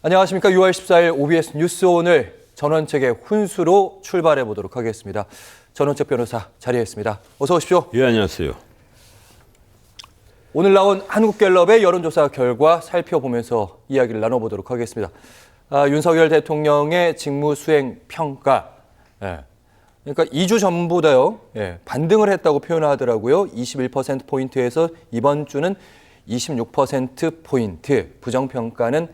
안녕하십니까. 6월 14일 OBS 뉴스 오늘 전원책의 훈수로 출발해 보도록 하겠습니다. 전원책 변호사 자리했습니다. 어서 오십시오. 예, 안녕하세요. 오늘 나온 한국갤럽의 여론조사 결과 살펴보면서 이야기를 나눠보도록 하겠습니다. 윤석열 대통령의 직무수행 평가. 그러니까 2주 전보다요. 반등을 했다고 표현하더라고요. 21%포인트에서 이번 주는 26%포인트. 부정평가는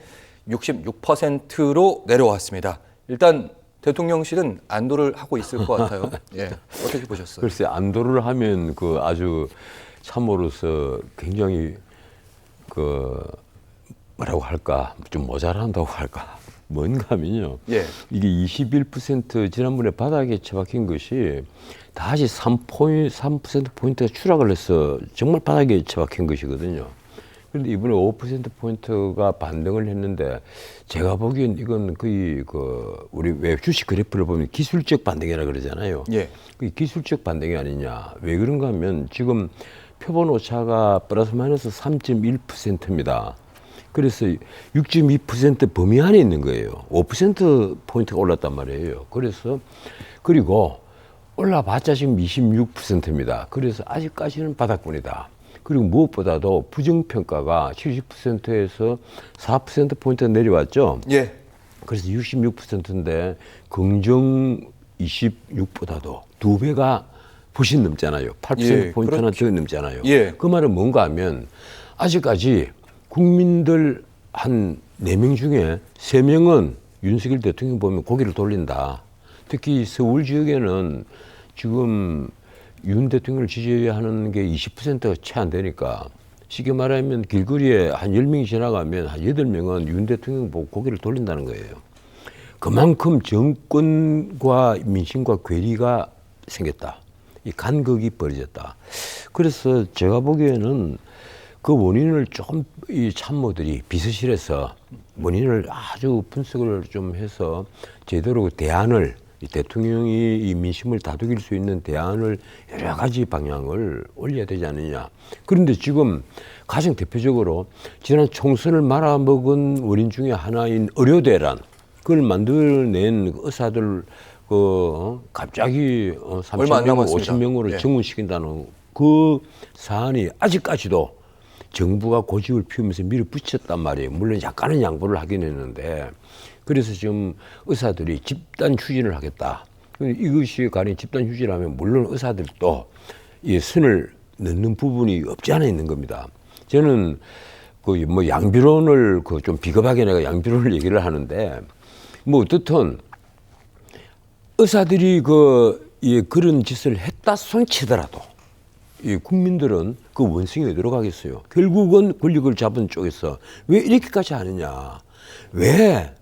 66%로 내려왔습니다. 일단 대통령실은 안도를 하고 있을 것 같아요. 어떻게 보셨어요? 글쎄, 안도를 하면 아주 참으로서 굉장히 뭐라고 할까, 좀 모자란다고 할까. 뭔가 하면요. 이게 21% 지난번에 바닥에 처박힌 것이 다시 3%포인트가 추락을 해서 정말 바닥에 처박힌 것이거든요. 그런데 이번에 5%포인트가 반등을 했는데 제가 보기엔 이건 거의 우리 왜 주식 그래프를 보면 기술적 반등이라 그러잖아요. 그 기술적 반등이 아니냐. 왜 그런가 하면 지금 표본 오차가 플러스 마이너스 3.1%입니다. 그래서 6.2% 범위 안에 있는 거예요. 5%포인트가 올랐단 말이에요. 그리고 올라봤자 지금 26%입니다. 그래서 아직까지는 바닥권이다. 그리고 무엇보다도 부정평가가 70%에서 4%포인트 내려왔죠. 그래서 66%인데 긍정 26보다도 2배가 훨씬 넘잖아요. 8%포인트나 더 넘잖아요. 그 말은 뭔가 하면 아직까지 국민들 한 4명 중에 3명은 윤석열 대통령 보면 고개를 돌린다. 특히 서울 지역에는 지금 윤 대통령을 지지하는 게 20%가 채 안 되니까 쉽게 말하면 길거리에 한 10명이 지나가면 한 8명은 윤 대통령 보고 고개를 돌린다는 거예요. 그만큼 정권과 민심과 괴리가 생겼다. 이 간극이 벌어졌다. 그래서 제가 보기에는 그 원인을 조금 이 참모들이 비서실에서 원인을 아주 분석을 좀 해서 제대로 대안을 이 대통령이 이 민심을 다독일 수 있는 대안을 여러 가지 방향을 올려야 되지 않느냐. 그런데 지금 가장 대표적으로 지난 총선을 말아먹은 원인 중에 하나인 의료대란, 그걸 만들어낸 의사들 갑자기 3,000명, 5,000명으로 증원시킨다는 그 사안이 아직까지도 정부가 고집을 피우면서 밀어붙였단 말이에요. 물론 약간은 양보를 하긴 했는데, 그래서 지금 의사들이 집단 휴진을 하겠다. 이것이 가령 집단 휴진하면 물론 의사들도 이 선을 넣는 부분이 없지 않아 있는 겁니다. 저는 양비론을 좀 비겁하게 내가 양비론을 얘기를 하는데, 어떻든 의사들이 그런 짓을 했다 손치더라도 이 국민들은 그 원성이 어디로 가겠어요? 결국은 권력을 잡은 쪽에서 왜 이렇게까지 하느냐? 왜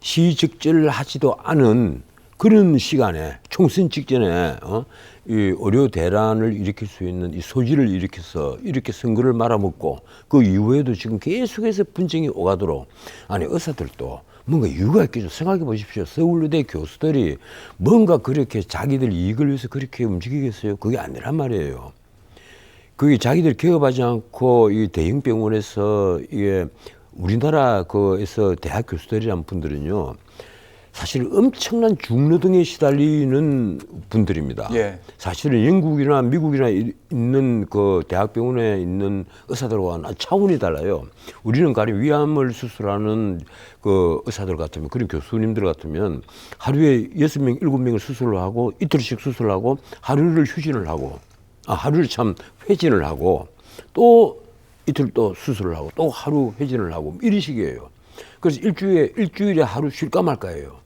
시적절을 하지도 않은 그런 시간에 총선 직전에 이 의료 대란을 일으킬 수 있는 이 소지를 일으켜서 이렇게 선거를 말아먹고 그 이후에도 지금 계속해서 분쟁이 오가도록, 아니 의사들도 뭔가 이유가 있겠죠. 생각해 보십시오. 서울대 교수들이 뭔가 그렇게 자기들 이익을 위해서 그렇게 움직이겠어요? 그게 아니란 말이에요. 그게 자기들 개업하지 않고 이 대형 병원에서 이게 우리나라에서 대학 교수들이란 분들은요, 사실 엄청난 중노동에 시달리는 분들입니다. 사실은 영국이나 미국이나 있는 그 대학병원에 있는 의사들과는 차원이 달라요. 우리는 가령 위암을 수술하는 그 의사들 같으면, 그런 교수님들 같으면 하루에 6명, 7명을 수술을 하고 이틀씩 수술을 하고 하루를 휴진을 하고, 하루를 회진을 하고 또 이틀 또 수술을 하고 또 하루 회진을 하고 이런 식이에요. 그래서 일주일에 하루 쉴까 말까예요.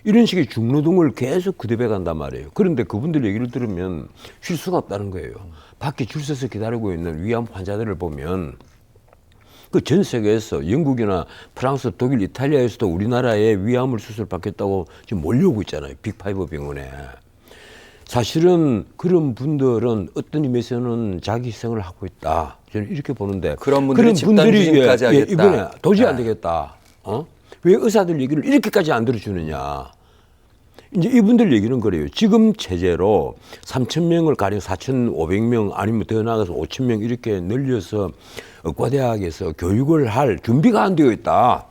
이런 식의 중노동을 계속 그대배 간단 말이에요. 그런데 그분들 얘기를 들으면 쉴 수가 없다는 거예요. 밖에 줄 서서 기다리고 있는 위암 환자들을 보면 그 전 세계에서 영국이나 프랑스, 독일, 이탈리아에서도 우리나라에 위암을 수술받겠다고 지금 몰려오고 있잖아요. 빅5 병원에. 사실은 그런 분들은 어떤 의미에서는 자기 희생을 하고 있다. 저는 이렇게 보는데, 그런 분들이 집단휴진까지 하겠다. 이번에 도저히 안 되겠다. 왜 의사들 얘기를 이렇게까지 안 들어주느냐. 이제 이분들 얘기는 그래요. 지금 체제로 3,000명을 가령 4,500명 아니면 더 나가서 5,000명 이렇게 늘려서 의과대학에서 교육을 할 준비가 안 되어 있다.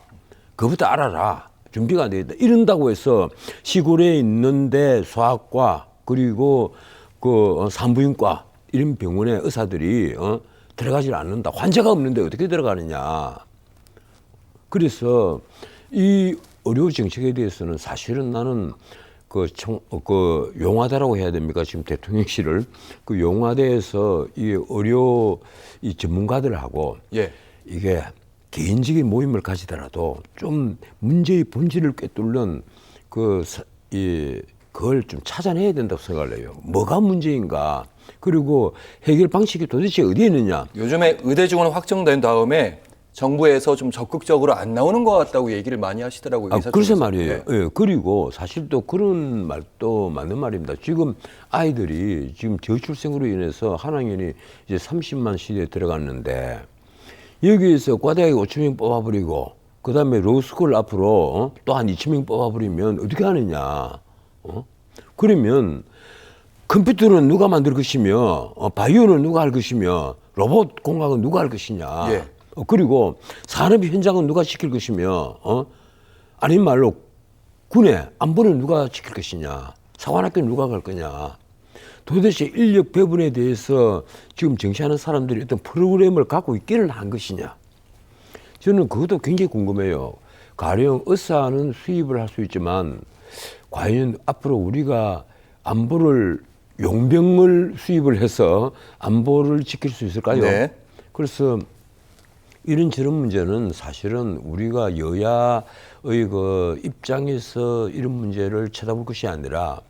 그것부터 알아라. 준비가 안 되겠다. 이런다고 해서 시골에 있는데 소아과 그리고 그 산부인과 이런 병원에 의사들이 들어가질 않는다. 환자가 없는데 어떻게 들어가느냐. 그래서 이 의료 정책에 대해서는 사실은 나는 그 용화대라고 해야 됩니까? 지금 대통령실을 그 용화대에서 이 의료 이 전문가들하고 예. 이게 개인적인 모임을 가지더라도 좀 문제의 본질을 꿰뚫는 그걸 좀 찾아내야 된다고 생각을 해요. 뭐가 문제인가? 그리고 해결 방식이 도대체 어디에 있느냐? 요즘에 의대 지원 확정된 다음에 정부에서 좀 적극적으로 안 나오는 것 같다고 얘기를 많이 하시더라고요. 글쎄 말이에요. 네. 예, 그리고 사실 또 그런 말도 맞는 말입니다. 지금 아이들이 지금 저출생으로 인해서 한 학년이 이제 30만 시대에 들어갔는데 여기에서 과대학에 5천 명 뽑아버리고 그다음에 로스쿨 앞으로 또 한 2천 명 뽑아버리면 어떻게 하느냐. 그러면 컴퓨터는 누가 만들 것이며 바이오는 누가 할 것이며 로봇 공학은 누가 할 것이냐. 예. 그리고 산업 현장은 누가 지킬 것이며 아닌 말로 군의 안보는 누가 지킬 것이냐. 사관학교는 누가 갈 거냐. 도대체 인력 배분에 대해서 지금 정치하는 사람들이 어떤 프로그램을 갖고 있기는 한 것이냐. 저는 그것도 굉장히 궁금해요. 가령 의사는 수입을 할 수 있지만 과연 앞으로 우리가 안보를 용병을 수입을 해서 안보를 지킬 수 있을까요? 네. 그래서 이런저런 문제는 사실은 우리가 여야의 그 입장에서 이런 문제를 쳐다볼 것이 아니라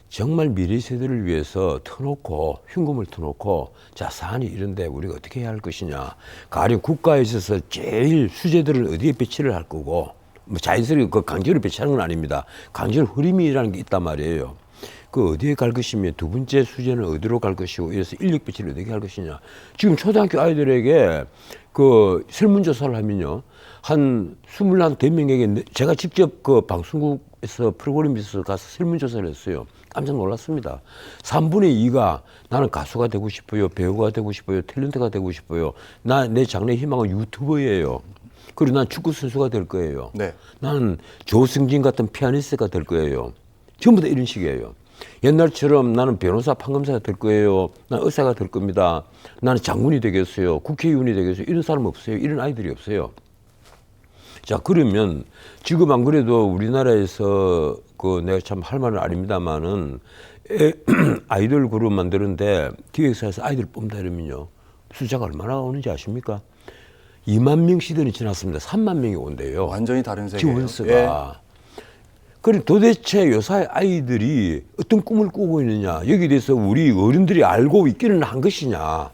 정말 미래 세대를 위해서 터놓고 흉금을 터놓고 자 사안이 이런데 우리가 어떻게 해야 할 것이냐. 가령 국가에 있어서 제일 수재들을 어디에 배치를 할 거고 뭐 자연스럽게 그 강제로 배치하는 건 아닙니다. 강제로 흐름이라는 게 있단 말이에요. 그 어디에 갈 것이며 두 번째 수재는 어디로 갈 것이고 이래서 인력 배치를 어떻게 할 것이냐. 지금 초등학교 아이들에게 그 설문조사를 하면요. 한 24명에게 제가 직접 그 방송국에서 프로그램에서 가서 설문조사를 했어요. 깜짝 놀랐습니다. 3분의 2가 나는 가수가 되고 싶어요. 배우가 되고 싶어요. 탤런트가 되고 싶어요. 내 장래 희망은 유튜버예요. 그리고 난 축구 선수가 될 거예요. 네. 나는 조승진 같은 피아니스트가 될 거예요. 전부 다 이런 식이에요. 옛날처럼 나는 변호사, 판검사가 될 거예요. 난 의사가 될 겁니다. 나는 장군이 되겠어요. 국회의원이 되겠어요. 이런 사람 없어요. 이런 아이들이 없어요. 자, 그러면 지금 안 그래도 우리나라에서 내가 참 할 말은 아닙니다만은 아이돌 그룹 만드는데 기획사에서 아이들 뽑는다 이러면요. 숫자가 얼마나 오는지 아십니까? 2만 명 시대는 지났습니다. 3만 명이 온대요. 완전히 다른 세계예요. 지원수가. 예. 그럼 도대체 요사이 아이들이 어떤 꿈을 꾸고 있느냐. 여기에 대해서 우리 어른들이 알고 있기는 한 것이냐.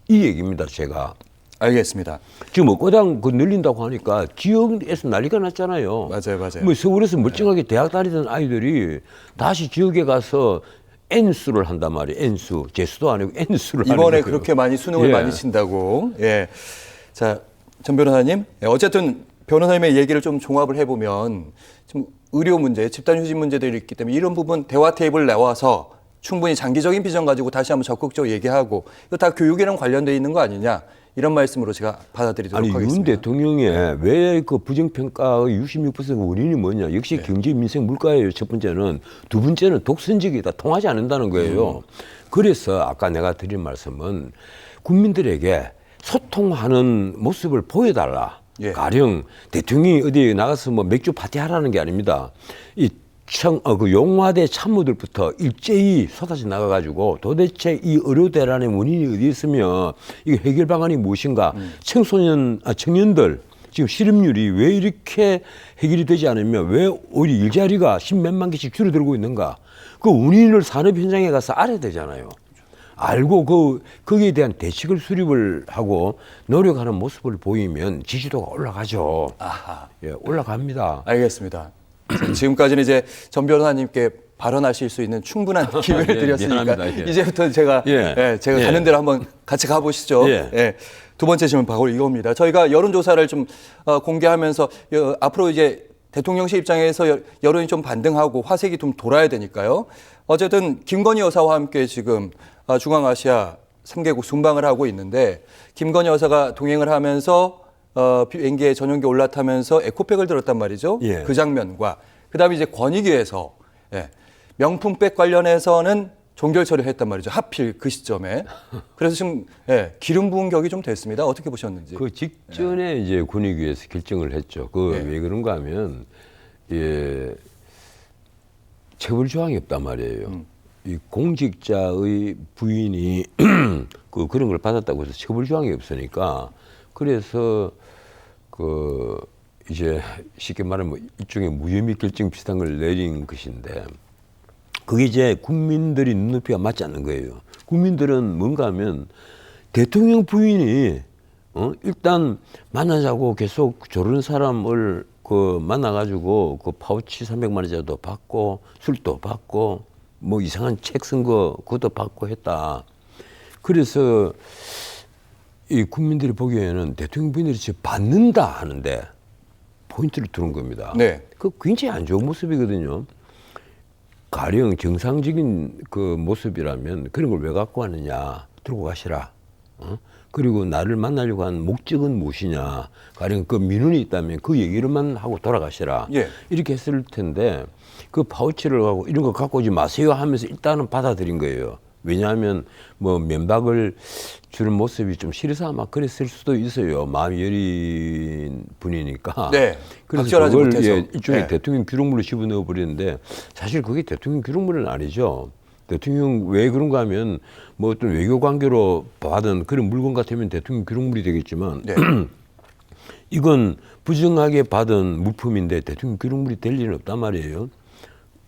이 얘기입니다, 제가. 알겠습니다. 지금 업고당 늘린다고 하니까 지역에서 난리가 났잖아요. 맞아요. 뭐 서울에서 멀쩡하게 대학 다니던 아이들이 다시 지역에 가서 N수를 한단 말이에요. N수. 재수도 아니고 N수를 하는 이번에 거예요. 그렇게 많이 수능을 예. 많이 친다고. 예. 자, 전 변호사님. 어쨌든 변호사님의 얘기를 좀 종합을 해보면 좀 의료 문제, 집단휴직 문제들이 있기 때문에 이런 부분 대화 테이블 나와서 충분히 장기적인 비전 가지고 다시 한번 적극적으로 얘기하고 이거 다 교육이랑 관련돼 있는 거 아니냐. 이런 말씀으로 제가 받아들이도록 하겠습니다. 윤 대통령의 왜 그 부정평가의 66% 원인이 뭐냐. 역시 경제, 민생, 물가예요. 첫 번째는. 두 번째는 독선적이다. 통하지 않는다는 거예요. 그래서 아까 내가 드린 말씀은 국민들에게 소통하는 모습을 보여달라. 예. 가령 대통령이 어디 나가서 뭐 맥주 파티하라는 게 아닙니다. 그 용화대 참모들부터 일제히 쏟아져 나가가지고 도대체 이 의료대란의 원인이 어디 있으며 이 해결 방안이 무엇인가. 청년들 지금 실업률이 왜 이렇게 해결이 되지 않으면 왜 우리 일자리가 10몇만 개씩 줄어들고 있는가. 그 원인을 산업 현장에 가서 알아야 되잖아요. 알고 거기에 대한 대책을 수립을 하고 노력하는 모습을 보이면 지지도가 올라가죠. 아하. 예, 올라갑니다. 알겠습니다. 지금까지는 이제 전 변호사님께 발언하실 수 있는 충분한 기회를 예, 드렸으니까 미안합니다. 예. 이제부터 제가 제가 가는 대로 한번 같이 가보시죠. 예. 두 번째 질문 바로 이겁니다. 저희가 여론조사를 좀 공개하면서 앞으로 이제 대통령실 입장에서 여론이 좀 반등하고 화색이 좀 돌아야 되니까요. 어쨌든 김건희 여사와 함께 지금 중앙아시아 3개국 순방을 하고 있는데 김건희 여사가 동행을 하면서 비행기에 전용기 올라타면서 에코백을 들었단 말이죠. 예. 그 장면과 그다음에 이제 권익위에서 명품백 관련해서는 종결 처리를 했단 말이죠. 하필 그 시점에. 그래서 지금 기름 부은 격이 좀 됐습니다. 어떻게 보셨는지. 그 직전에 이제 권익위에서 결정을 했죠. 왜 그런가 하면 처벌 조항이 없단 말이에요. 이 공직자의 부인이 그런 걸 받았다고 해서 처벌 조항이 없으니까 그래서 이제 쉽게 말하면 일종의 무혐의 결정 비슷한 걸 내린 것인데 그게 이제 국민들이 눈높이가 맞지 않는 거예요. 국민들은 뭔가 하면 대통령 부인이 일단 만나자고 계속 저런 사람을 만나가지고 파우치 300만 원짜리도 받고 술도 받고 뭐 이상한 책 쓴 거 그것도 받고 했다. 그래서 이 국민들이 보기에는 대통령 부인들이 지금 받는다 하는데 포인트를 두는 겁니다. 네. 그 굉장히 안 좋은 모습이거든요. 가령 정상적인 그 모습이라면 그런 걸 왜 갖고 왔느냐 들고 가시라. 그리고 나를 만나려고 한 목적은 무엇이냐. 가령 그 민원이 있다면 그 얘기를만 하고 돌아가시라. 예. 이렇게 했을 텐데 그 파우치를 하고 이런 거 갖고 오지 마세요 하면서 일단은 받아들인 거예요. 왜냐하면 뭐 면박을 주는 모습이 좀 싫어서 아마 그랬을 수도 있어요. 마음이 여린 분이니까. 네. 그래서 그걸 일종의 대통령 기록물로 집어넣어 버리는데 사실 그게 대통령 기록물은 아니죠. 대통령 왜 그런가 하면 뭐 어떤 외교 관계로 받은 그런 물건 같으면 대통령 기록물이 되겠지만 이건 부정하게 받은 물품인데 대통령 기록물이 될 일은 없단 말이에요.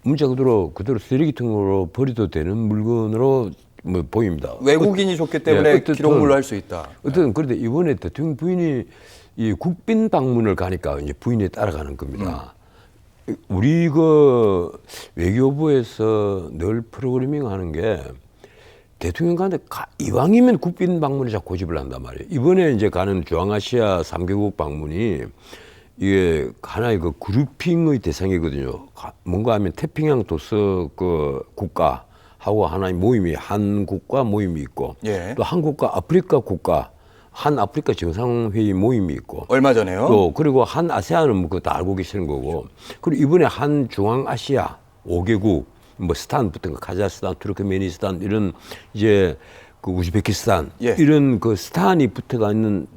문자 그대로 쓰레기통으로 버려도 되는 물건으로 뭐 보입니다. 외국인이 줬기 때문에 기록물로 할 수 있다. 어쨌든 그런데 이번에 대통령 부인이 이 국빈 방문을 가니까 이제 부인이 따라가는 겁니다. 우리 외교부에서 늘 프로그래밍 하는 게 대통령 가는데 이왕이면 국빈 방문을 자꾸 고집을 한단 말이에요. 이번에 이제 가는 중앙아시아 3개국 방문이 이게 하나의 그룹핑의 대상이거든요. 뭔가 하면 태평양 도서 국가하고 하나의 모임이 한국과 모임이 있고 또 한국과 아프리카 국가 한 아프리카 정상회의 모임이 있고 얼마 전에요. 또 그리고 한 아세안은 뭐 그거 다 알고 계시는 거고 그리고 이번에 한 중앙아시아 5개국 뭐 스탄부터 카자흐스탄, 투르크메니스탄 이런 이제 우즈베키스탄 이런 스탄이 붙어가 있는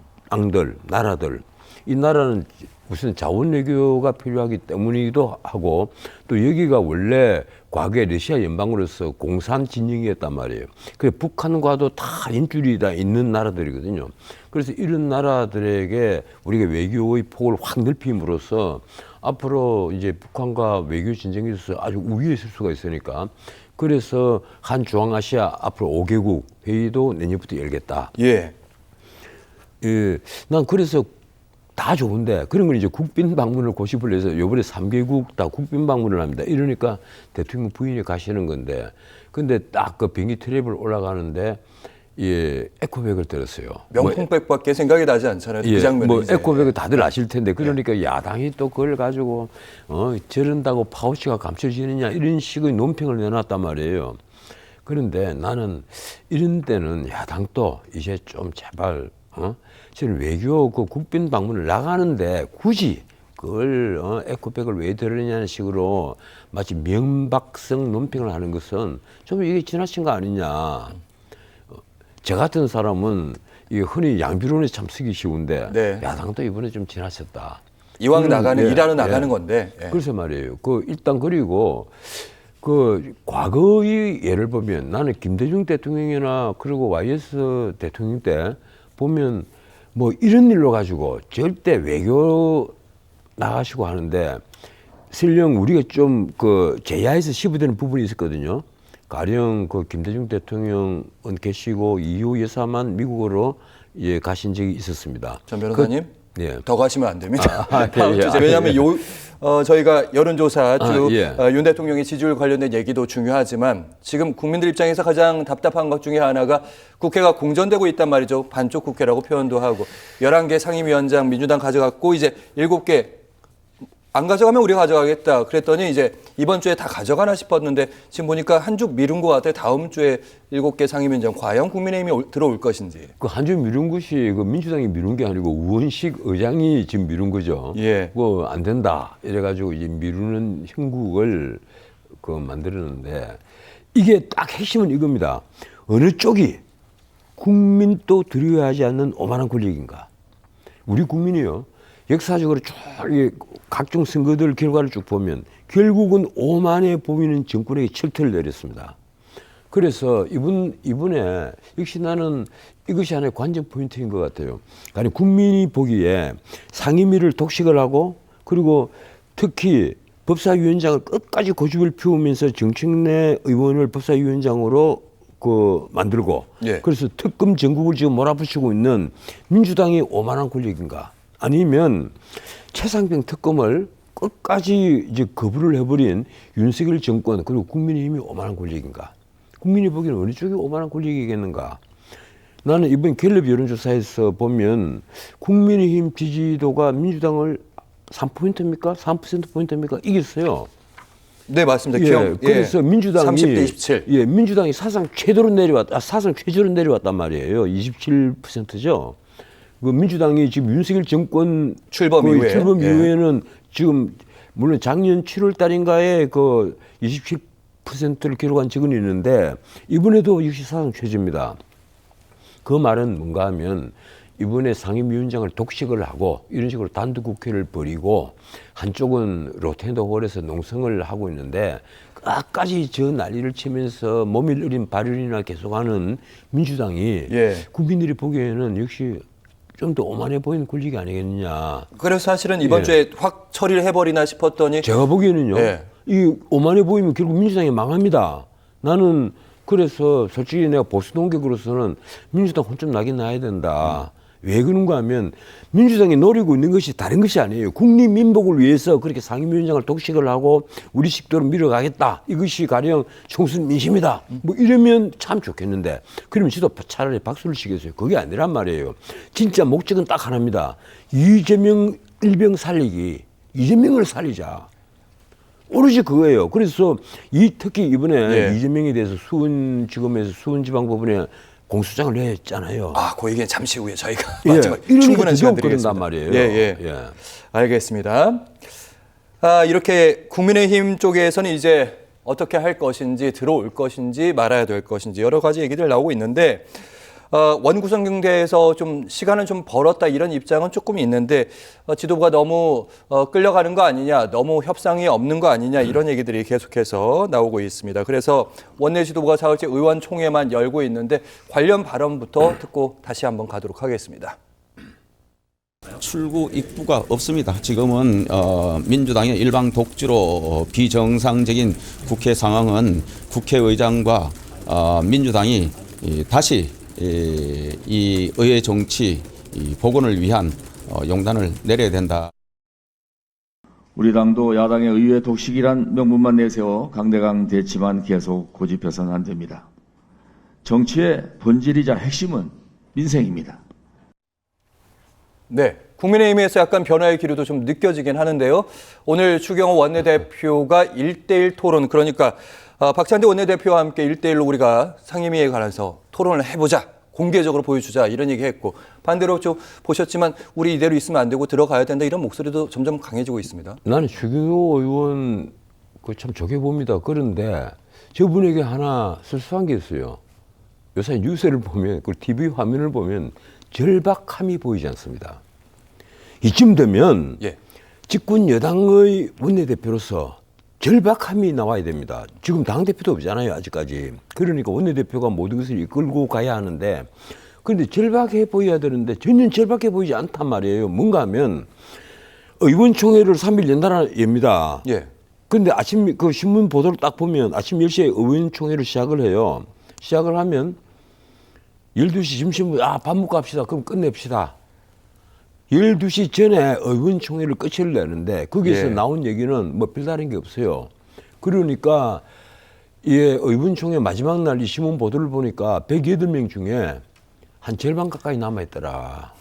나라들 이 나라는 무슨 자원 외교가 필요하기 때문이기도 하고 또 여기가 원래 과거에 러시아 연방으로서 공산 진영이었단 말이에요. 그래서 북한과도 다 인줄이 다 있는 나라들이거든요. 그래서 이런 나라들에게 우리가 외교의 폭을 확 넓힘으로써 앞으로 이제 북한과 외교 진정에 있어서 아주 우위에 있을 수가 있으니까 그래서 한 중앙아시아 앞으로 5개국 회의도 내년부터 열겠다. 난 그래서 다 좋은데 그런 걸 이제 국빈 방문을 고집을 해서 이번에 3개국 다 국빈 방문을 합니다. 이러니까 대통령 부인이 가시는 건데 근데 딱 비행기 트랩을 올라가는데 에코백을 들었어요. 명품백밖에 생각이 나지 않잖아요. 그 장면이. 에코백을 다들 아실 텐데 그러니까 야당이 또 그걸 가지고 저런다고 파우치가 감춰지느냐 이런 식의 논평을 내놨단 말이에요. 그런데 나는 이런 때는 야당도 이제 좀 제발 저는 외교 국빈 방문을 나가는데 굳이 그걸 에코백을 왜 들으냐는 식으로 마치 명박성 논평을 하는 것은 좀 이게 지나친 거 아니냐. 저 같은 사람은 이 흔히 양비론에 참 쓰기 쉬운데 야당도 이번에 좀 지나쳤다. 이왕 일하러 나가는 건데. 그래서 말이에요. 일단 그리고 과거의 예를 보면 나는 김대중 대통령이나 그리고 YS 대통령 때 보면 뭐 이런 일로 가지고 절대 외교 나가시고 하는데 설령 우리가 좀 제야에서 시부되는 부분이 있었거든요. 가령 김대중 대통령은 계시고 이후 여사만 미국으로 가신 적이 있었습니다. 전 변호사님 더 가시면 안 됩니다. 왜냐하면 저희가 여론조사 쭉 윤 대통령의 지지율 관련된 얘기도 중요하지만 지금 국민들 입장에서 가장 답답한 것 중에 하나가 국회가 공전되고 있단 말이죠. 반쪽 국회라고 표현도 하고 11개 상임위원장 민주당 가져갔고 이제 7개 안 가져가면 우리가 가져가겠다. 그랬더니 이제 이번 주에 다 가져가나 싶었는데 지금 보니까 한 주 미룬 것 같아요. 다음 주에 7개 상임위원장 과연 국민의힘이 들어올 것인지. 그 한 주 미룬 것이 그 민주당이 미룬 게 아니고 우원식 의장이 지금 미룬 거죠. 예. 뭐 안 된다 이래가지고 이제 미루는 형국을 그 만들었는데 이게 딱 핵심은 이겁니다. 어느 쪽이 국민도 드려야 하지 않는 오만한 권력인가? 우리 국민이요. 역사적으로 쭉 각종 선거들 결과를 쭉 보면 결국은 오만해 보이는 정권에게 철퇴를 내렸습니다. 그래서 이번에 역시 나는 이것이 하나의 관전 포인트인 것 같아요. 아니 국민이 보기에 상임위를 독식을 하고 그리고 특히 법사위원장을 끝까지 고집을 피우면서 정청래 의원을 법사위원장으로 만들고 예. 그래서 특검 전국을 지금 몰아붙이고 있는 민주당이 오만한 권력인가? 아니면 최상병 특검을 끝까지 이제 거부를 해버린 윤석열 정권 그리고 국민의힘이 오만한 권력인가? 국민이 보기에는 어느 쪽이 오만한 권력이겠는가? 나는 이번 갤럽 여론조사에서 보면 국민의힘 지지도가 민주당을 3%입니까? 3%포인트입니까? 이겼어요. 네, 맞습니다. 그래서 민주당이 30대 27. 민주당이 사상 최저로 내려왔단 말이에요. 27%죠. 그 민주당이 지금 윤석열 정권 출범 이후에는 지금 물론 작년 7월 달인가에 그 27%를 기록한 적은 있는데 이번에도 역시 사상 최저입니다. 그 말은 뭔가 하면 이번에 상임위원장을 독식을 하고 이런 식으로 단독국회를 벌이고 한쪽은 로텐더홀에서 농성을 하고 있는데 끝까지 저 난리를 치면서 몸이 느린 발언이나 계속하는 민주당이 국민들이 보기에는 역시 좀 더 오만해 보이는 권력이 아니겠느냐. 그래서 사실은 이번 주에 확 처리를 해버리나 싶었더니 제가 보기에는요. 이 오만해 보이면 결국 민주당이 망합니다. 나는 그래서 솔직히 내가 보수 동객으로서는 민주당 혼좀 나긴 나야 된다. 왜 그런가 하면 민주당이 노리고 있는 것이 다른 것이 아니에요. 국민 민복을 위해서 그렇게 상임위원장을 독식을 하고 우리 식도로 밀어가겠다. 이것이 가령 총선 민심이다. 뭐 이러면 참 좋겠는데 그러면 저도 차라리 박수를 치겠어요. 그게 아니란 말이에요. 진짜 목적은 딱 하나입니다. 이재명 일병 살리기. 이재명을 살리자. 오로지 그거예요. 그래서 특히 이번에 이재명에 대해서 수원지검에서 수원지방법원에 공소장을 냈잖아요. 그 얘기는 잠시 후에 저희가 충분한 시간 드리겠습니다. 말이에요. 알겠습니다. 이렇게 국민의힘 쪽에서는 이제 어떻게 할 것인지 들어올 것인지 말아야 될 것인지 여러 가지 얘기들 나오고 있는데 원구성경대에서 좀 시간을 좀 벌었다 이런 입장은 조금 있는데 지도부가 너무 끌려가는 거 아니냐, 너무 협상이 없는 거 아니냐 이런 얘기들이 계속해서 나오고 있습니다. 그래서 원내 지도부가 4월째 의원총회만 열고 있는데 관련 발언부터 듣고 다시 한번 가도록 하겠습니다. 출구 입구가 없습니다. 지금은 민주당의 일방 독주로 비정상적인 국회 상황은 국회의장과 민주당이 다시 이 의회 정치 복원을 위한 용단을 내려야 된다. 우리 당도 야당의 의회 독식이란 명분만 내세워 강대강 대치만 계속 고집해서는 안 됩니다. 정치의 본질이자 핵심은 민생입니다. 네, 국민의힘에서 약간 변화의 기류도 좀 느껴지긴 하는데요. 오늘 추경호 원내대표가 1대1 토론, 그러니까 박찬대 원내대표와 함께 1대1로 우리가 상임위에 관해서 토론을 해보자, 공개적으로 보여주자 이런 얘기했고 반대로 좀 보셨지만 우리 이대로 있으면 안 되고 들어가야 된다 이런 목소리도 점점 강해지고 있습니다. 나는 추경호 의원 참 좋게 봅니다. 그런데 저분에게 하나 실수한 게 있어요. 요새 뉴스를 보면 그 TV 화면을 보면 절박함이 보이지 않습니다. 이쯤 되면 집권 여당의 원내대표로서 절박함이 나와야 됩니다. 지금 당대표도 없잖아요, 아직까지. 그러니까 원내대표가 모든 것을 이끌고 가야 하는데, 그런데 절박해 보여야 되는데 전혀 절박해 보이지 않단 말이에요. 뭔가 하면 의원총회를 3일 연달아 엽니다. 그런데 아침 그 신문 보도를 딱 보면 아침 10시에 의원총회를 시작을 해요. 시작을 하면 12시 점심, 밥 먹고 합시다. 그럼 끝냅시다. 12시 전에 의원총회를 끝을 내는데 거기서 나온 얘기는 뭐 별다른 게 없어요. 그러니까 의원총회 마지막 날 이 신문 보도를 보니까 108명 중에 한 절반 가까이 남아있더라.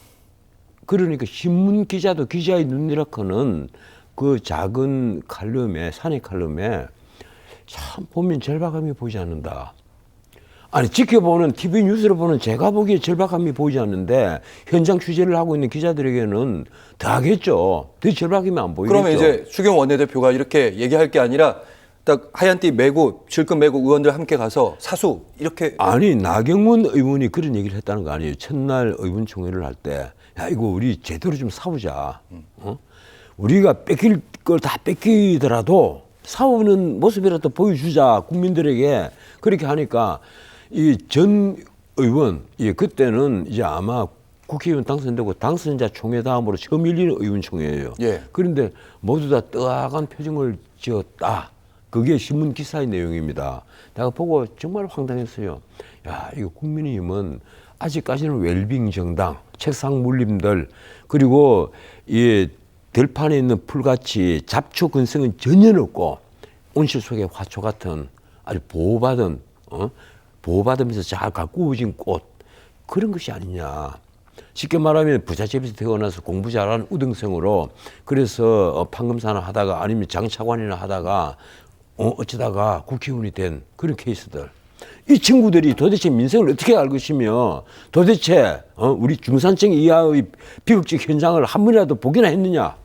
그러니까 신문 기자도 기자의 눈이라고는 그 작은 칼럼에, 산의 칼럼에 참 보면 절박함이 보이지 않는다. 아니, 지켜보는 TV 뉴스를 보는 제가 보기에 절박함이 보이지 않는데 현장 취재를 하고 있는 기자들에게는 더 하겠죠. 더 절박함이 안 보이겠죠. 그러면 이제 추경 원내대표가 이렇게 얘기할 게 아니라 딱 하얀 띠 메고 질끈 메고 의원들 함께 가서 사수 이렇게. 아니, 나경원 의원이 그런 얘기를 했다는 거 아니에요. 첫날 의원총회를 할 때, 야, 이거 우리 제대로 좀 싸우자. 우리가 뺏길 걸 다 뺏기더라도 싸우는 모습이라도 보여주자, 국민들에게. 그렇게 하니까 이 전 의원, 그때는 이제 아마 국회의원 당선되고 당선자 총회 다음으로 처음 열리는 의원총회예요. 예. 그런데 모두 다 뜨악한 표정을 지었다. 그게 신문 기사의 내용입니다. 내가 보고 정말 황당했어요. 야, 이거 국민의힘은 아직까지는 웰빙 정당, 책상 물림들, 그리고 이 들판에 있는 풀같이 잡초 근성은 전혀 없고 온실 속의 화초 같은 아주 보호받은, 보호받으면서 잘 가꾸어진 꽃, 그런 것이 아니냐. 쉽게 말하면 부잣집에서 태어나서 공부 잘하는 우등생으로 그래서 판검사나 하다가 아니면 장차관이나 하다가 어쩌다가 국회의원이 된 그런 케이스들. 이 친구들이 도대체 민생을 어떻게 알 것이며 도대체 우리 중산층 이하의 비극적 현장을 한 번이라도 보기나 했느냐.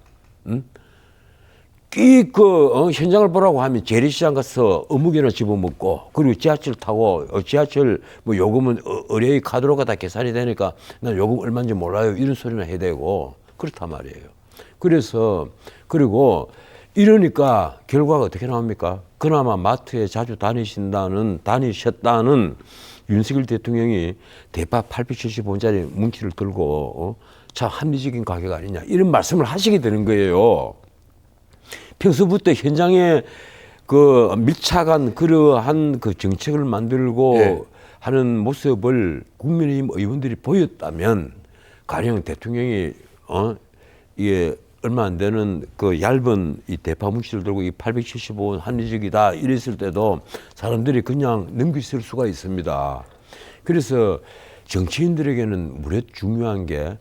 현장을 보라고 하면 재래시장 가서 어묵이나 집어먹고 그리고 지하철 타고 지하철 뭐 요금은 의뢰의 카드로가 다 계산이 되니까 난 요금 얼마인지 몰라요. 이런 소리나 해야 되고 그렇단 말이에요. 그래서 그리고 이러니까 결과가 어떻게 나옵니까? 그나마 마트에 자주 다니셨다는 윤석열 대통령이 대파 875원짜리 뭉치를 들고 참 합리적인 가격 아니냐 이런 말씀을 하시게 되는 거예요. 평소부터 현장에 그 밀착한 그러한 그 정책을 만들고 예. 하는 모습을 국민의힘 의원들이 보였다면 가령 대통령이 이게 얼마 안 되는 그 얇은 이 대파 뭉치를 들고 이 875원 합리적이다 이랬을 때도 사람들이 그냥 넘겼을 수가 있습니다. 그래서 정치인들에게는 무엇 중요한 게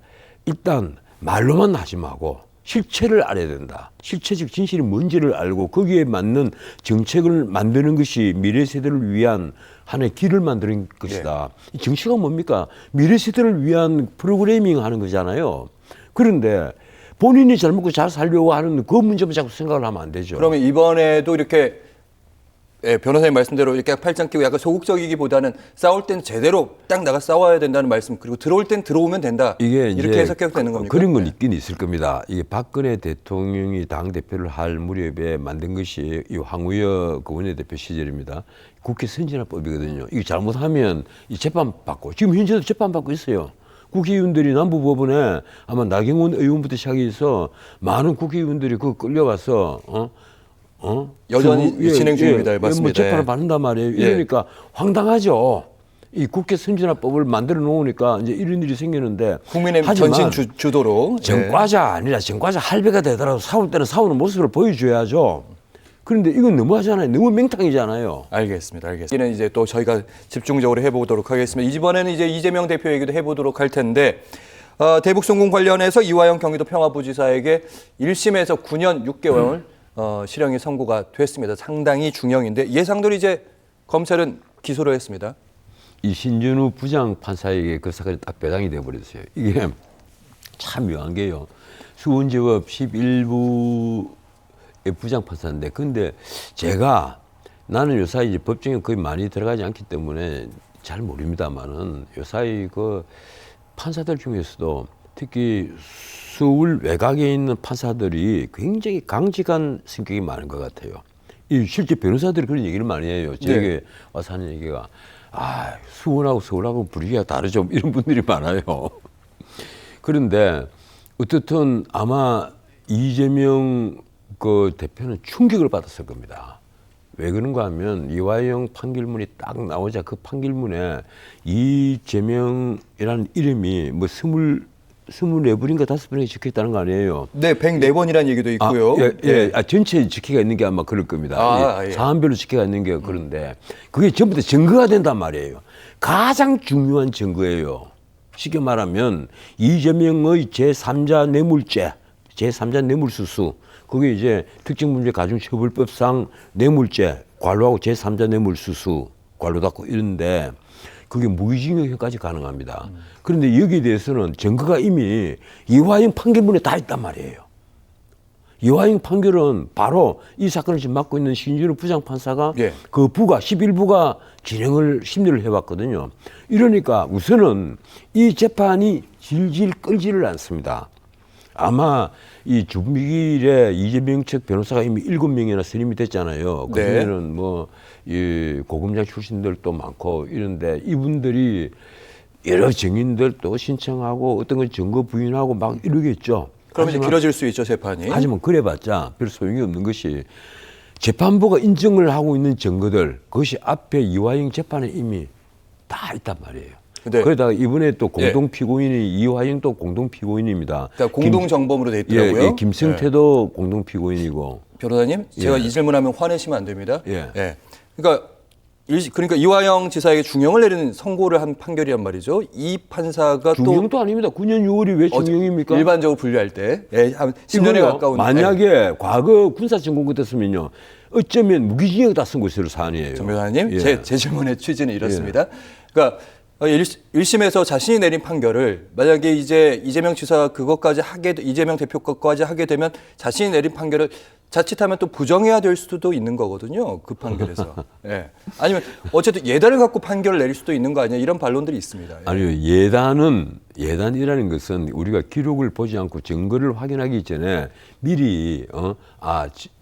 일단 말로만 하지 말고 실체를 알아야 된다. 실체적 진실이 뭔지를 알고 거기에 맞는 정책을 만드는 것이 미래 세대를 위한 하나의 길을 만드는 것이다. 이 정치가 뭡니까? 미래 세대를 위한 프로그래밍 하는 거잖아요. 그런데 본인이 잘 먹고 잘 살려고 하는 그 문제만 자꾸 생각을 하면 안 되죠. 그러면 이번에도 이렇게 변호사님 말씀대로 이렇게 팔짱 끼고 약간 소극적이기보다는 싸울 땐 제대로 딱 나가 싸워야 된다는 말씀, 그리고 들어올 땐 들어오면 된다. 이게 이렇게 해석해도 되는 겁니까? 그런 건 있긴 있을 겁니다. 이게 박근혜 대통령이 당대표를 할 무렵에 만든 것이 이 황우여 그 원내대표 시절입니다. 국회 선진화법이거든요. 이게 잘못하면 이 재판받고, 지금 현재도 재판받고 있어요. 국회의원들이 남부법원에 아마 나경원 의원부터 시작해서 많은 국회의원들이 그 끌려가서 여전히 진행 중입니다. 맞습니다. 뭐 재판을 받는단 말이에요. 이러니까 황당하죠. 이 국회 선진화법을 만들어 놓으니까 이제 이런 일이 생기는데 국민의 전신 주도로 전과자 아니라 전과자 할배가 되더라도 싸울 때는 싸우는 모습을 보여줘야죠. 그런데 이건 너무하잖아요. 너무 맹탕이잖아요. 알겠습니다. 이는 이제 또 저희가 집중적으로 해보도록 하겠습니다. 이번에는 이제 이재명 대표 얘기도 해보도록 할 텐데 대북 송금 관련해서 이화영 경기도 평화부지사에게 1심에서 9년 6개월 실형이 선고가 됐습니다. 상당히 중형인데 예상대로 이제 검찰은 기소를 했습니다. 이 신준우 부장판사에게 그 사건이 딱 배당이 돼버렸어요. 이게 참 묘한 게요. 수원지법 11부의 부장판사인데 근데 나는 요사이 이제 법정에 거의 많이 들어가지 않기 때문에 잘 모릅니다만은 요사이 그 판사들 중에서도 특히 서울 외곽에 있는 판사들이 굉장히 강직한 성격이 많은 것 같아요. 이 실제 변호사들이 그런 얘기를 많이 해요. 저에게 와서 하는 얘기가 수원하고 서울하고 분위기가 다르죠. 이런 분들이 많아요. 그런데 어떻든 아마 이재명 그 대표는 충격을 받았을 겁니다. 왜 그런가 하면 이화영 판결문이 딱 나오자 그 판결문에 이재명이라는 이름이 뭐 24번인가 5번이 적혀 있다는 거 아니에요? 네, 104번이라는 얘기도 있고요. 전체에 적혀가 있는 게 아마 그럴 겁니다. 사안별로 적혀가 있는 게 그런데 그게 전부 다 증거가 된단 말이에요. 가장 중요한 증거예요. 쉽게 말하면 이재명의 제3자 뇌물죄, 제3자 뇌물수수 그게 이제 특정문제 가중처벌법상 뇌물죄, 관로하고 제3자 뇌물수수, 관로 닫고 이런데 그게 무기징역까지 가능합니다. 그런데 여기에 대해서는 증거가 이미 이화영 판결문에 다 있단 말이에요. 이화영 판결은 바로 이 사건을 지금 맡고 있는 신진우 부장판사가 예. 그 부가 11부가 심리를 해왔거든요. 이러니까 우선은 이 재판이 질질 끌지를 않습니다. 아마 이 준비길에 이재명 측 변호사가 이미 7명이나 선임이 됐잖아요. 네. 그중에는 뭐 이 고검장 출신들도 많고 이런데 이분들이 여러 증인들도 신청하고 어떤 건 증거 부인하고 막 이러겠죠. 그러면 이제 길어질 수 있죠, 재판이. 하지만 그래봤자 별 소용이 없는 것이 재판부가 인정을 하고 있는 증거들 그것이 앞에 이화영 재판에 이미 다 있단 말이에요. 네. 그러다가 이번에 또 공동 피고인이 이화영도 공동 피고인입니다. 그러니까 공동 정범으로 돼 있더라고요. 예, 김성태도 공동 피고인이고. 변호사님, 제가 예. 이 질문하면 화내시면 안 됩니다. 예. 그러니까 이화영 지사에게 중형을 내리는 선고를 한 판결이란 말이죠. 이 판사가 중형도 아닙니다. 9년 6월이 왜 중형입니까? 일반적으로 분류할 때 한 10년에 이거요, 가까운. 만약에 과거 군사정권 같았으면요. 어쩌면 무기징역 다 쓴 것으로 사안이에요. 정 변호사님, 예. 제 질문의 취지는 이렇습니다. 그러니까 1심에서 자신이 내린 판결을 만약에 이제 이재명 지사가 이재명 대표 것까지 하게 되면 자신이 내린 판결을 자칫하면 또 부정해야 될 수도 있는 거거든요. 그 판결에서. 예. 아니면 어쨌든 예단을 갖고 판결을 내릴 수도 있는 거 아니냐 이런 반론들이 있습니다. 예. 아니요. 예단이라는 것은 우리가 기록을 보지 않고 증거를 확인하기 전에 미리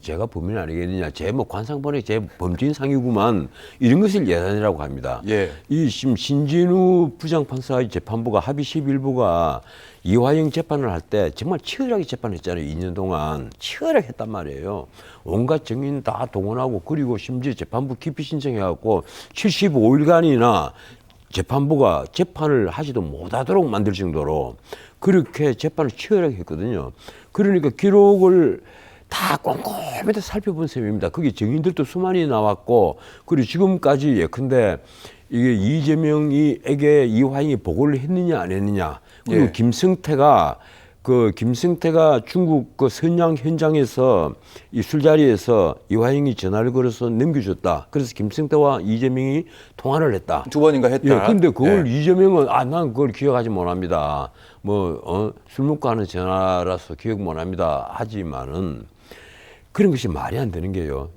제가 범인 아니겠느냐, 제 뭐 관상본에 제 범죄인 상이구만 이런 것을 예단이라고 합니다. 예. 이 신진우 부장판사의 재판부가 합의 11부가 이화영 재판을 할 때 정말 치열하게 재판했잖아요. 2년 동안 치열하게 했단 말이에요. 온갖 증인 다 동원하고 그리고 심지어 재판부 기피 신청해갖고 75일간이나 재판부가 재판을 하지도 못하도록 만들 정도로 그렇게 재판을 치열하게 했거든요. 그러니까 기록을 다 꼼꼼하게 살펴본 셈입니다. 거기 증인들도 수많이 나왔고 그리고 지금까지 예컨대 이게 이재명에게 이화영이 보고를 했느냐 안 했느냐 그리고 예. 김성태가 중국 그 선양 현장에서 이 술자리에서 이화영이 전화를 걸어서 넘겨줬다. 그래서 김성태와 이재명이 통화를 했다. 2번인가 했다. 예, 근데 그걸 예. 이재명은 난 그걸 기억하지 못합니다. 술 먹고 하는 전화라서 기억 못합니다. 하지만은 그런 것이 말이 안 되는 게요.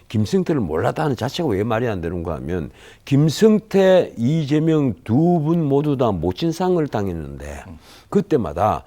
김성태를 몰랐다는 자체가 왜 말이 안 되는가 하면 김성태, 이재명 두 분 모두 다 모친상을 당했는데 그때마다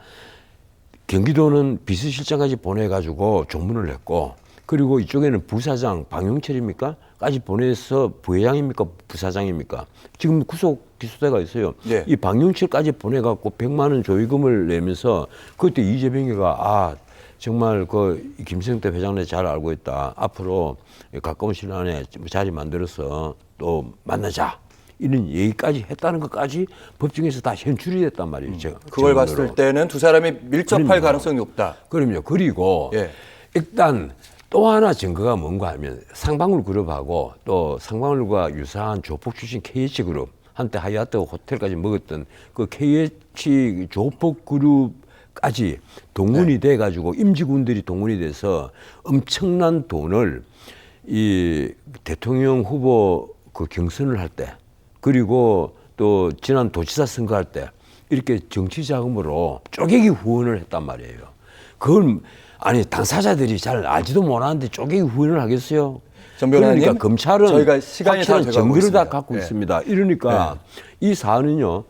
경기도는 비서실장까지 보내가지고 조문을 했고 그리고 이쪽에는 부사장 방용철입니까? 까지 보내서 부회장입니까? 부사장입니까? 지금 구속 기소대가 있어요. 예. 이 방용철까지 보내갖고 100만 원 조의금을 내면서 그때 이재명이가 정말 그 김성태 회장님 잘 알고 있다. 앞으로 가까운 시일 안에 자리 만들어서 또 만나자. 이런 얘기까지 했다는 것까지 법정에서 다 현출이 됐단 말이에요. 그걸 봤을 때는 두 사람이 밀접할 그럼요. 가능성이 높다. 그럼요. 그리고 예. 일단 또 하나 증거가 뭔가 하면 상방울 그룹하고 또 상방울과 유사한 조폭 출신 KH그룹 한때 하얏트 호텔까지 먹었던 그 KH 조폭 그룹까지 동원이 돼 가지고 임직원들이 동원이 돼서 엄청난 돈을 이 대통령 후보 그 경선을 할 때 그리고 또 지난 도지사 선거할 때 이렇게 정치 자금으로 쪼개기 후원을 했단 말이에요. 그걸 당사자들이 잘 알지도 못하는데 쪼개기 후원을 하겠어요. 정 변호사님, 그러니까 검찰은 저희가 시간이 다 확실한 돼가고 증거를 다 있습니다. 갖고 네. 있습니다. 이러니까 이 사안은요,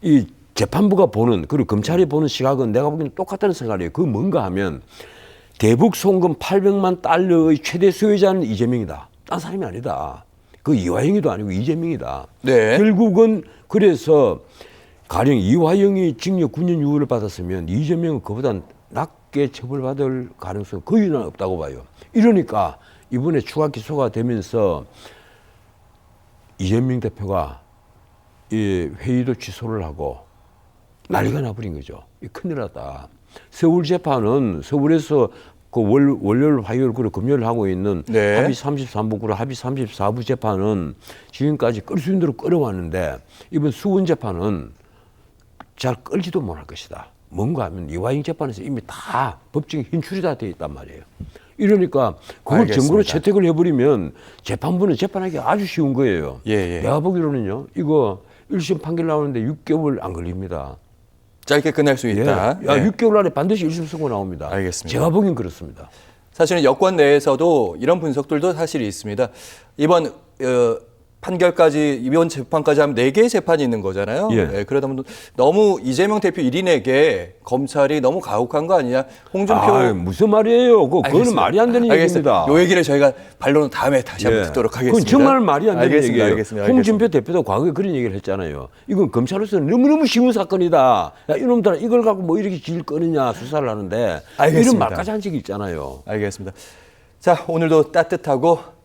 이 재판부가 보는 그리고 검찰이 보는 시각은 내가 보기에는 똑같다는 생각이에요. 그 뭔가 하면 대북 송금 800만 달러의 최대 수혜자는 이재명이다. 딴 사람이 아니다. 그 이화영이도 아니고 이재명이다. 네. 결국은 그래서 가령 이화영이 징역 9년 6월을 받았으면 이재명은 그보다 낮게 처벌받을 가능성이 거의 없다고 봐요. 이러니까 이번에 추가 기소가 되면서 이재명 대표가 이 회의도 취소를 하고 난리가 나버린 거죠. 큰일 났다. 서울 재판은 서울에서 그 월요일, 화요일, 그리고 금요일 하고 있는 네. 합의 33부, 그리고 합의 34부 재판은 지금까지 끌 수 있는 대로 끌어왔는데 이번 수원 재판은 잘 끌지도 못할 것이다. 뭔가 하면 이화영 재판에서 이미 다 법정에 hin출이 다 돼 있단 말이에요. 이러니까 그걸 알겠습니다. 증거로 채택을 해버리면 재판부는 재판하기 아주 쉬운 거예요. 예. 내가 보기로는요, 이거 1심 판결 나오는데 6개월 안 걸립니다. 짧게 끝낼 수 있다. 예. 6개월 안에 반드시 1심 선고 나옵니다. 알겠습니다. 제가 보기엔 그렇습니다. 사실은 여권 내에서도 이런 분석들도 사실이 있습니다. 이번 판결까지 이번 재판까지 하면 4개의 재판이 있는 거잖아요. 예. 그러다 보면 너무 이재명 대표 1인에게 검찰이 너무 가혹한 거 아니냐. 홍준표 무슨 말이에요? 그거는 알겠습니다. 말이 안 되는 알겠습니다. 얘기입니다. 이 얘기를 저희가 반론은 다음에 다시 한번 듣도록 하겠습니다. 그건 정말 말이 안 되는 알겠습니다. 얘기예요. 알겠습니다. 홍준표 대표도 과거에 그런 얘기를 했잖아요. 이건 검찰로서는 너무너무 쉬운 사건이다. 야, 이놈들아 이걸 갖고 뭐 이렇게 질 거느냐 수사를 하는데 알겠습니다. 이런 말까지 한 적이 있잖아요. 알겠습니다. 자, 오늘도 따뜻하고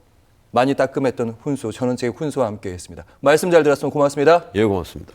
많이 따끔했던 훈수, 전원책의 훈수와 함께했습니다. 말씀 잘 들었으면 고맙습니다. 예, 고맙습니다.